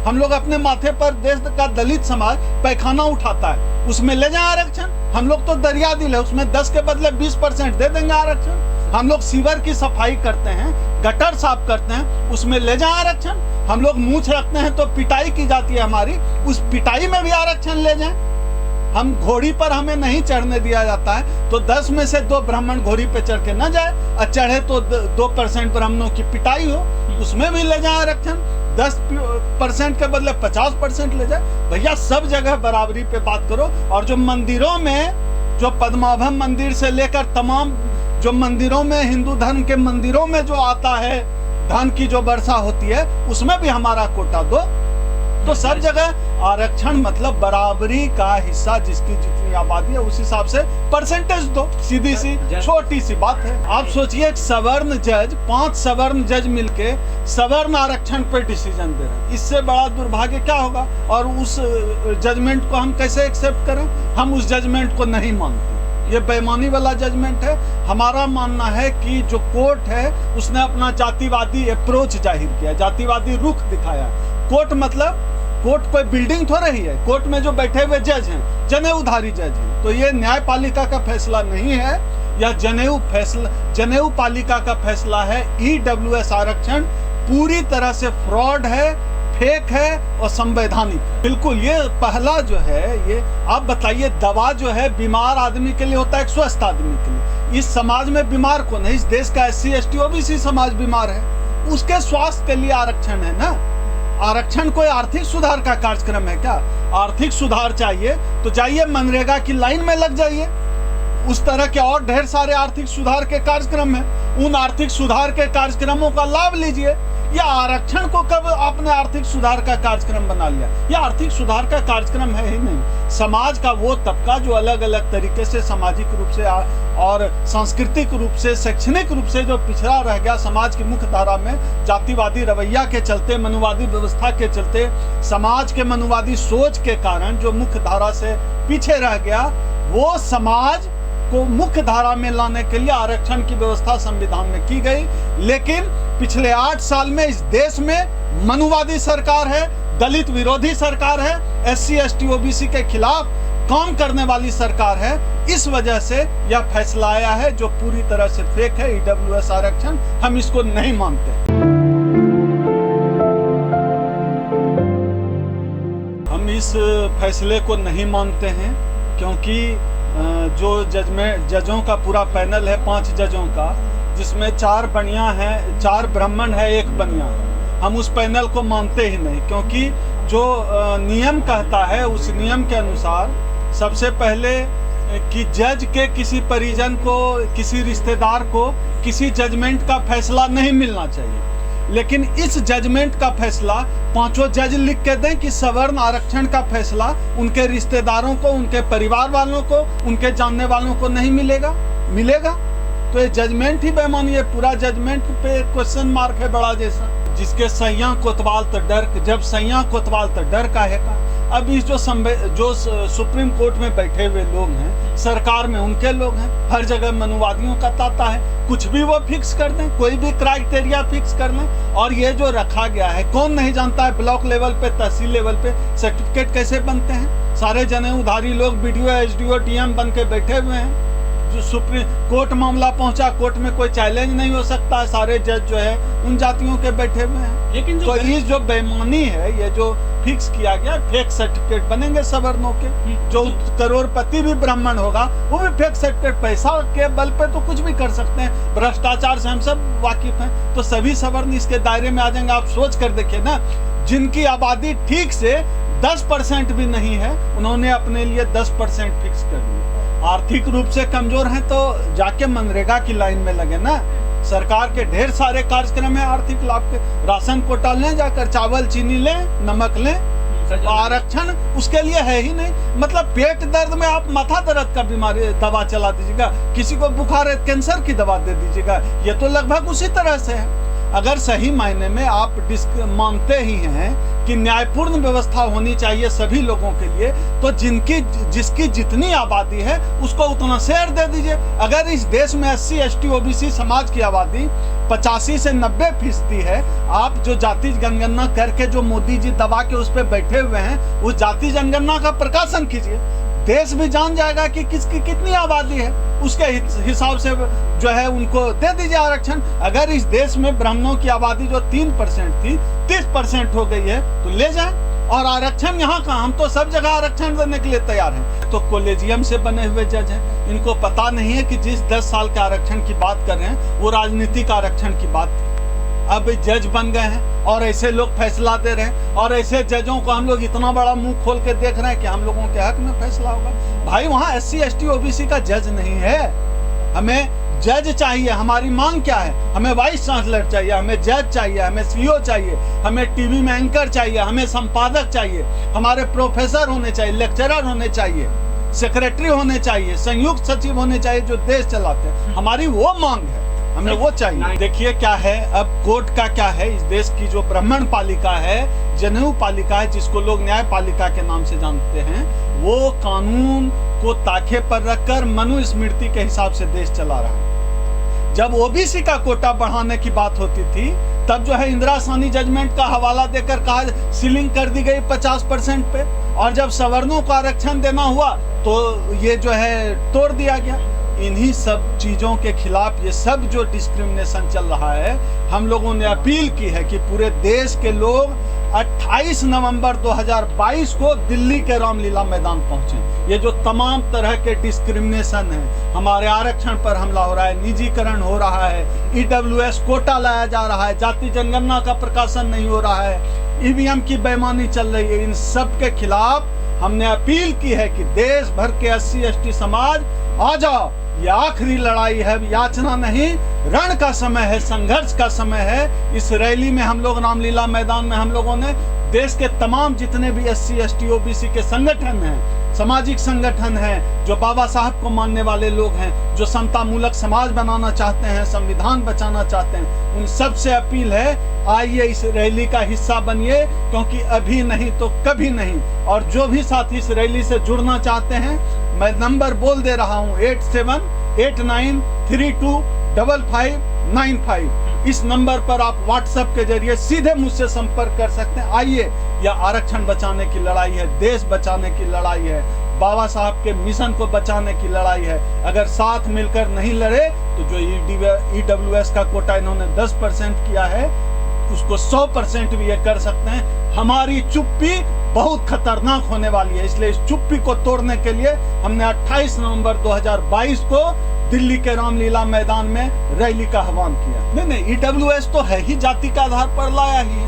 हम लोग अपने माथे पर देश का दलित समाज पैखाना उठाता है, उसमें ले जाए आरक्षण। हम लोग तो दरिया दिल है, उसमें 10 के बदले 20% दे देंगे आरक्षण। हम लोग सीवर की सफाई करते हैं, गटर साफ करते हैं, उसमें ले जाए आरक्षण। हम लोग मूंछ रखते हैं तो पिटाई की जाती है हमारी, उस पिटाई में भी आरक्षण ले जाएं। हम घोड़ी पर हमें नहीं चढ़ने दिया जाता है, तो 10 में से 2 ब्राह्मण घोड़ी पे चढ़ के न जाए, और चढ़े तो 2% ब्राह्मणों की पिटाई हो, उसमें भी ले जाए आरक्षण। 10% के बदले 50% ले जाए। भैया सब जगह बराबरी पे बात करो। और जो मंदिरों में, जो पद्माभम मंदिर से लेकर तमाम जो मंदिरों में, हिंदू धर्म के मंदिरों में जो आता है, धन की जो वर्षा होती है, उसमें भी हमारा कोटा दो। तो सब जगह आरक्षण मतलब बराबरी का हिस्सा, जिसकी जितनी आबादी है उस हिसाब से परसेंटेज दो। सीधी सी छोटी सी बात है। आप सोचिए एक सवर्ण जज, 5 सवर्ण जज मिलके सवर्ण आरक्षण पर डिसीजन दे रहे हैं, इससे बड़ा दुर्भाग्य क्या होगा। और उस जजमेंट को हम कैसे एक्सेप्ट करें? हम उस जजमेंट को नहीं मानते, ये बेईमानी वाला जजमेंट है। हमारा मानना है कि जो कोर्ट है उसने अपना जातिवादी अप्रोच जाहिर किया, जातिवादी रुख दिखाया। कोर्ट मतलब कोर्ट कोई बिल्डिंग थोड़ा ही है, कोर्ट में जो बैठे हुए जज हैं जनेऊधारी जज हैं। तो ये न्यायपालिका का फैसला नहीं है, यह जनेऊ पालिका का फैसला है। EWS आरक्षण पूरी तरह से फ्रॉड है, फेक है और संवैधानिक है। बिल्कुल। ये पहला जो है, ये आप बताइए, दवा जो है बीमार आदमी के लिए होता है, एक स्वस्थ आदमी के लिए। इस समाज में बीमार को नहीं, इस देश का SC ST OBC समाज बीमार है, उसके स्वास्थ्य के लिए आरक्षण है ना। आरक्षण कोई आर्थिक सुधार का कार्यक्रम है क्या? आर्थिक सुधार चाहिए तो जाइए मनरेगा की लाइन में लग जाइए। उस तरह के और ढेर सारे आर्थिक सुधार के कार्यक्रम हैं, उन आर्थिक सुधार के कार्यक्रमों का लाभ लीजिए। या आरक्षण को कब आपने आर्थिक सुधार का कार्यक्रम बना लिया? यह आर्थिक सुधार का कार्यक्रम है ही नहीं। समाज का वो तबका जो अलग अलग तरीके से सामाजिक रूप से और सांस्कृतिक रूप से, शैक्षणिक रूप से जो पिछड़ा रह गया, समाज की मुख्य धारा में जातिवादी रवैया के चलते, मनुवादी व्यवस्था के चलते, समाज के मनुवादी सोच के कारण जो मुख्य धारा से पीछे रह गया, वो समाज को मुख्य धारा में लाने के लिए आरक्षण की व्यवस्था संविधान में की गई। लेकिन पिछले 8 साल में इस देश में मनुवादी सरकार है, दलित विरोधी सरकार है, SC ST OBC के खिलाफ काम करने वाली सरकार है। इस वजह से यह फैसला आया है जो पूरी तरह से फेक है। EWS आरक्षण हम इसको नहीं मानते। हम इस फैसले को नहीं मानते हैं क्योंकि जो जजों का पूरा पैनल है, 5 जजों का, जिसमें 4 बनिया हैं, 4 ब्राह्मण है, 1 बनिया है, हम उस पैनल को मानते ही नहीं। क्योंकि जो नियम कहता है, उस नियम के अनुसार सबसे पहले कि जज के किसी परिजन को, किसी रिश्तेदार को किसी जजमेंट का फैसला नहीं मिलना चाहिए। लेकिन इस जजमेंट का फैसला 5 जज लिख के दें कि सवर्ण आरक्षण का फैसला उनके रिश्तेदारों को, उनके परिवार वालों को, उनके जानने वालों को नहीं मिलेगा। तो ये जजमेंट ही बेईमानी है। पूरा जजमेंट पे क्वेश्चन मार्क है बड़ा जैसा। जिसके सैया कोतवाल तो डर, जब सैया कोतवाल तो डर काहे का। अब इस जो सुप्रीम कोर्ट में बैठे हुए लोग हैं, सरकार में उनके लोग हैं, हर जगह मनुवादियों का तांता है। कुछ भी वो फिक्स कर दें, कोई भी क्राइटेरिया फिक्स कर लें। और ये जो रखा गया है, कौन नहीं जानता है ब्लॉक लेवल पे, तहसील लेवल पे सर्टिफिकेट कैसे बनते हैं। सारे जनेऊधारी लोग BDO SDO DM बन के बैठे हुए हैं। जो सुप्रीम कोर्ट मामला पहुंचा, कोर्ट में कोई चैलेंज नहीं हो सकता, सारे जज जो है उन जातियों के बैठे हुए हैं। लेकिन तो ये जो बेईमानी है, ये जो फिक्स किया गया, फेक सर्टिफिकेट बनेंगे सवर्णों के। जो करोड़पति भी ब्राह्मण होगा वो भी फेक सर्टिफिकेट, पैसा के बल पे तो कुछ भी कर सकते हैं। भ्रष्टाचार से हम सब वाकिफ हैं, तो सभी सवर्ण इसके दायरे में आ जाएंगे। आप सोच कर देखिए ना, जिनकी आबादी ठीक से 10% भी नहीं है, उन्होंने अपने लिए 10% फिक्स कर दिया। आर्थिक रूप से कमजोर हैं तो जाके मनरेगा की लाइन में लगे ना। सरकार के ढेर सारे कार्यक्रम है आर्थिक लाभ के। राशन कोटा लें, जाकर चावल चीनी लें, नमक लें। आरक्षण उसके लिए है ही नहीं। मतलब पेट दर्द में आप माथा दर्द का बीमारी दवा चला दीजिएगा, किसी को बुखार है कैंसर की दवा दे दीजिएगा। ये तो लगभग उसी तरह से है। अगर सही मायने में आप मानते ही हैं कि न्यायपूर्ण व्यवस्था होनी चाहिए सभी लोगों के लिए, तो जिसकी जितनी आबादी है उसको उतना शेयर दे दीजिए। अगर इस देश में SC ST OBC समाज की आबादी 85 से 90% है, आप जो जाति जनगणना करके जो मोदी जी दबा के उस पर बैठे हुए हैं, उस जाति जनगणना का प्रकाशन कीजिए। देश भी जान जाएगा कि किसकी कितनी आबादी है, उसके हिसाब से जो है उनको दे दीजिए आरक्षण। अगर इस देश में ब्राह्मणों की आबादी जो 3% थी 30% हो गई है, तो ले जाएं। और आरक्षण यहाँ का, हम तो सब जगह आरक्षण देने के लिए तैयार हैं। तो कॉलेजियम से बने हुए जज हैं, इनको पता नहीं है कि जिस 10 साल के आरक्षण की बात कर रहे हैं वो राजनीतिक आरक्षण की बात थी। अब जज बन गए हैं और ऐसे लोग फैसला दे रहे हैं, और ऐसे जजों को हम लोग इतना बड़ा मुंह खोल के देख रहे हैं कि हम लोगों के हक में फैसला होगा। भाई वहाँ SC ST OBC का जज नहीं है, हमें जज चाहिए। हमारी मांग क्या है? हमें वाइस चांसलर चाहिए, हमें जज चाहिए, हमें CO चाहिए, हमें TV में एंकर चाहिए, हमें संपादक चाहिए, हमारे प्रोफेसर होने चाहिए, लेक्चरर होने चाहिए, सेक्रेटरी होने चाहिए, संयुक्त सचिव होने चाहिए जो देश चलाते हैं। हमारी वो मांग है, हमें वो चाहिए। देखिए क्या है, अब कोर्ट का क्या है, इस देश की जो ब्राह्मण पालिका है, जनेऊ पालिका है, जिसको लोग न्याय पालिका के नाम से जानते हैं, वो कानून को ताखे पर रखकर मनुस्मृति के हिसाब से देश चला रहा है। जब OBC का कोटा बढ़ाने की बात होती थी, तब जो है इंदिरा साहनी जजमेंट का हवाला देकर कहा सीलिंग कर दी गई 50% पे, और जब सवर्णों को आरक्षण देना हुआ तो ये जो है तोड़ दिया गया। इन्हीं सब चीजों के खिलाफ ये सब जो डिस्क्रिमिनेशन चल रहा है, हम लोगों ने अपील की है कि पूरे देश के लोग 28 नवंबर 2022 को दिल्ली के रामलीला मैदान पहुंचे। ये जो तमाम तरह के डिस्क्रिमिनेशन है, हमारे आरक्षण पर हमला हो रहा है, निजीकरण हो रहा है, EWS कोटा लाया जा रहा है, जाति जनगणना का प्रकाशन नहीं हो रहा है, EVM की बेईमानी चल रही है, इन सब के खिलाफ हमने अपील की है कि देश भर के SC ST समाज आ जाओ। ये आखिरी लड़ाई है, याचना नहीं, रण का समय है, संघर्ष का समय है। इस रैली में हम लोग रामलीला मैदान में हम लोगों ने देश के तमाम जितने भी SC ST OBC के संगठन हैं, सामाजिक संगठन हैं, जो बाबा साहब को मानने वाले लोग हैं, जो समतामूलक समाज बनाना चाहते हैं, संविधान बचाना चाहते हैं, उन सब से अपील है, आइए इस रैली का हिस्सा बनिए, क्योंकि अभी नहीं तो कभी नहीं। और जो भी साथी इस रैली से जुड़ना चाहते हैं, मैं नंबर बोल दे रहा हूँ 8789325595। इस नंबर पर आप व्हाट्सएप के जरिए सीधे मुझसे संपर्क कर सकते हैं। आइए, यह आरक्षण बचाने की लड़ाई है, देश बचाने की लड़ाई है, बाबा साहब के मिशन को बचाने की लड़ाई है। अगर साथ मिलकर नहीं लड़े तो जो EWS का कोटा इन्होंने 10% किया है, उसको 100% भी ये कर सकते हैं। हमारी चुप्पी बहुत खतरनाक होने वाली है, इसलिए इस चुप्पी को तोड़ने के लिए हमने 28 नवंबर 2022 को दिल्ली के रामलीला मैदान में रैली का आह्वान किया। नहीं, EWS तो है ही, जाति के आधार पर लाया ही है।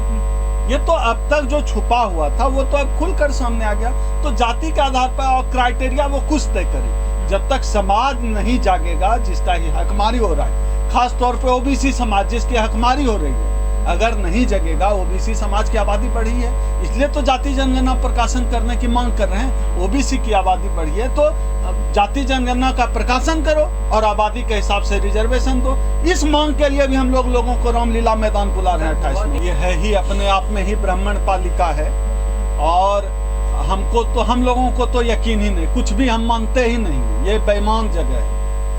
ये तो अब तक जो छुपा हुआ था वो तो अब खुलकर सामने आ गया। तो जाति के आधार पर और क्राइटेरिया वो कुछ तय करे। जब तक समाज नहीं जागेगा जिसका ही हकमारी हो रहा है, खास तौर पे OBC समाज जिसकी हकमारी हो रही है, अगर नहीं जगेगा, OBC समाज की आबादी बढ़ी है, इसलिए तो जाति जनगणना प्रकाशन करने की मांग कर रहे हैं। OBC की आबादी बढ़ी है तो जाति जनगणना का प्रकाशन करो और आबादी के हिसाब से रिजर्वेशन दो। इस मांग के लिए भी हम लोगों को रामलीला मैदान बुला रहे हैं 28 में। ये है ही अपने आप में ही ब्राह्मण पालिका है, और हम लोगों को तो यकीन ही नहीं, कुछ भी हम मानते ही नहीं। ये बेईमान जगह है,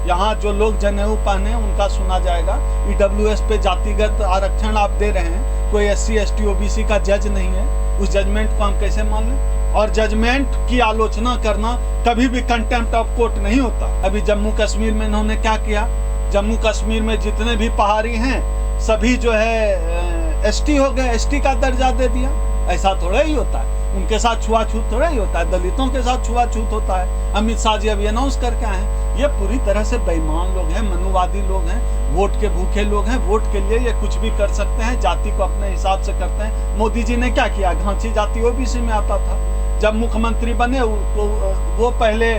यहाँ जो लोग जनेऊ पहने उनका सुना जाएगा। EWS पे जातिगत आरक्षण आप दे रहे हैं, कोई SC ST OBC का जज नहीं है, उस जजमेंट को हम कैसे मान लें? और जजमेंट की आलोचना करना कभी भी कंटेम्प्ट ऑफ कोर्ट नहीं होता। अभी जम्मू कश्मीर में इन्होंने क्या किया, जम्मू कश्मीर में जितने भी पहाड़ी हैं सभी जो है ST हो गए, ST का दर्जा दे दिया। ऐसा थोड़ा ही होता है, उनके साथ छुआछूत थोड़ा ही होता है, दलितों के साथ छुआछूत होता है। अमित शाह जी अभी अनाउंस करके आए हैं। ये पूरी तरह से बेईमान लोग हैं, मनुवादी लोग हैं, वोट के भूखे लोग हैं। वोट के लिए ये कुछ भी कर सकते हैं, जाति को अपने हिसाब से करते हैं। मोदी जी ने क्या किया, घांची जाति OBC में आता था, जब मुख्यमंत्री बने तो वो पहले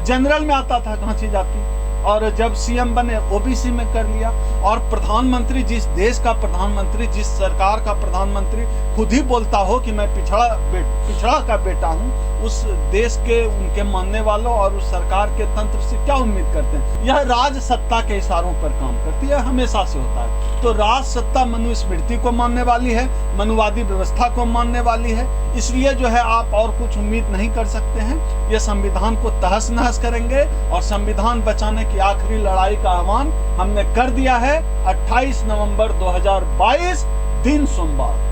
जनरल में आता था घांची जाति, और जब CM बने OBC में कर लिया। और प्रधानमंत्री, जिस देश का प्रधानमंत्री, जिस सरकार का प्रधानमंत्री खुद ही बोलता हो कि मैं पिछड़ा का बेटा हूं, उस देश के उनके मानने वालों और उस सरकार के तंत्र से क्या उम्मीद करते हैं? यह राज सत्ता के इशारों पर काम करती है, हमेशा से होता है। तो राज सत्ता मनुस्मृति को मानने वाली है, मनुवादी व्यवस्था को मानने वाली है, इसलिए जो है आप और कुछ उम्मीद नहीं कर सकते हैं। ये संविधान को तहस नहस करेंगे और संविधान बचाने की आखिरी लड़ाई का आह्वान हमने कर दिया है। 28 नवंबर 2022 दिन सोमवार।